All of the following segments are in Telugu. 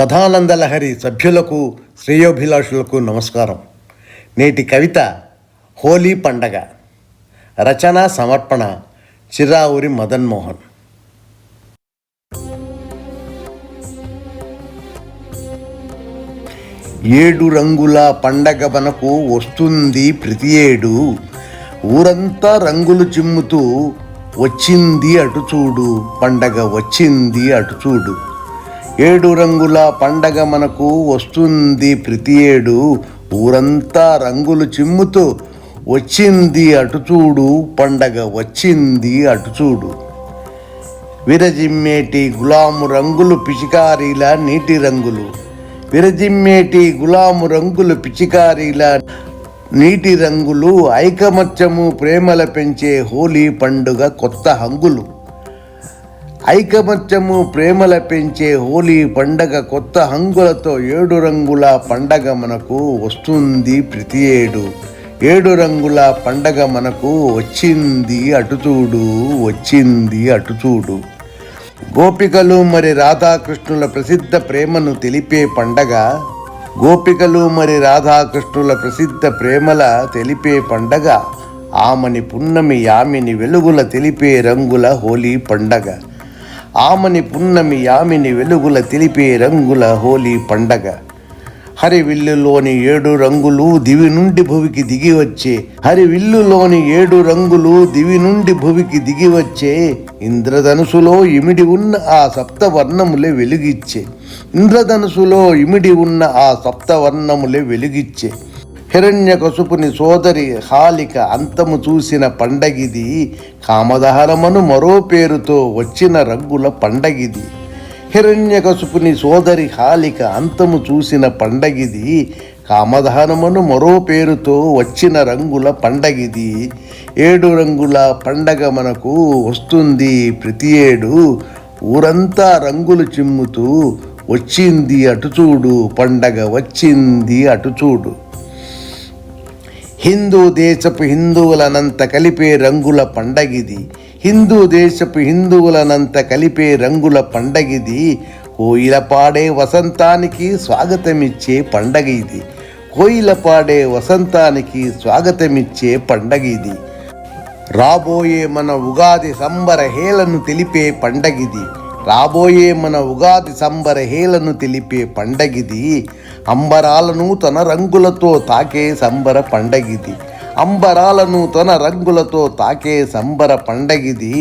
కథానందలహరి సభ్యులకు శ్రేయోభిలాషులకు నమస్కారం. నేటి కవిత హోలీ పండగ. రచన సమర్పణ చిరావురి మదన్మోహన్. ఏడు రంగుల పండగ మనకు వస్తుంది ప్రతి ఏడు, ఊరంతా రంగులు చిమ్ముతూ వచ్చింది అటు చూడు, పండగ వచ్చింది అటు చూడు. ఏడు రంగుల పండగ మనకు వస్తుంది ప్రతి ఏడు, ఊరంతా రంగులు చిమ్ముతూ వచ్చింది అటు చూడు, పండగ వచ్చింది అటు చూడు. విరజిమ్మేటి గులాము రంగులు పిచికారీల నీటి రంగులు, విరజిమ్మేటి గులాము రంగులు పిచికారీల నీటి రంగులు, ఐకమత్యము ప్రేమల పెంచే హోలీ పండుగ కొత్త హంగులు. ఐకమత్యము ప్రేమల పెంచే హోలీ పండగ కొత్త హంగులతో ఏడు రంగుల పండగ మనకు వస్తుంది ప్రతి ఏడు. ఏడు రంగుల పండగ మనకు వచ్చింది అటు చూడు, వచ్చింది అటు చూడు. గోపికలు మరి రాధాకృష్ణుల ప్రసిద్ధ ప్రేమను తెలిపే పండగ, గోపికలు మరి రాధాకృష్ణుల ప్రసిద్ధ ప్రేమల తెలిపే పండగ, ఆమని పున్నమి యామిని వెలుగుల తెలిపే రంగుల హోలీ పండగ. ఆమని పున్నమి యామిని వెలుగుల తెలిపే రంగుల హోలీ పండగ. హరివిల్లులోని ఏడు రంగులు దివి నుండి భువికి దిగి వచ్చే, హరివిల్లులోని ఏడు రంగులు దివి నుండి భువికి దిగి వచ్చే, ఇంద్రధనుసులో ఇమిడి ఉన్న ఆ సప్తవర్ణములే వెలుగిచ్చే, ఇంద్రధనుసులో ఇమిడి ఉన్న ఆ సప్తవర్ణములే వెలుగిచ్చే. హిరణ్యకశుపుని సోదరి హాలిక అంతము చూసిన పండగిది, కామదహనమను మరో పేరుతో వచ్చిన రంగుల పండగిది. హిరణ్యకశుపుని సోదరి హాలిక అంతము చూసిన పండగిది, కామదహనమను మరో పేరుతో వచ్చిన రంగుల పండగిది. ఏడు రంగుల పండగ మనకు వస్తుంది ప్రతి ఏడు, ఊరంతా రంగులు చిమ్ముతూ వచ్చింది అటు చూడు, పండగ వచ్చింది అటు చూడు. హిందూ దేశపు హిందువులనంత కలిపే రంగుల పండగిది, హిందూ దేశపు హిందువులనంత కలిపే రంగుల పండగిది. కోయిల పాడే వసంతానికి స్వాగతమిచ్చే పండగ ఇది, కోయిల పాడే వసంతానికి స్వాగతమిచ్చే పండగ ఇది. రాబోయే మన ఉగాది సంబర హేళను తెలిపే పండగిది, రాబోయే మన ఉగాది సంబర హేళను తెలిపే పండగిది. అంబరాలను తన రంగులతో తాకే సంబర పండగిది, అంబరాలను తన రంగులతో తాకే సంబర పండగిది.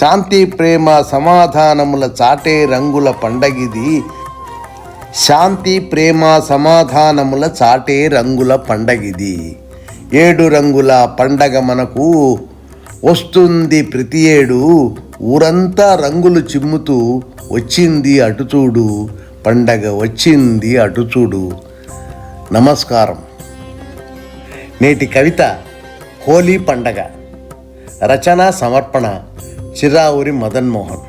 శాంతి ప్రేమ సమాధానముల చాటే రంగుల పండగిది, శాంతి ప్రేమ సమాధానముల చాటే రంగుల పండగిది. ఏడు రంగుల పండగ మనకు వస్తుంది ప్రతి ఏడు, ఊరంతా రంగులు చిమ్ముతూ వచ్చింది అటు చూడు, పండగ వచ్చింది అటు చూడు. నమస్కారం. నేటి కవిత హోలీ పండగ. రచన సమర్పణ చిరావురి మదన్మోహన్.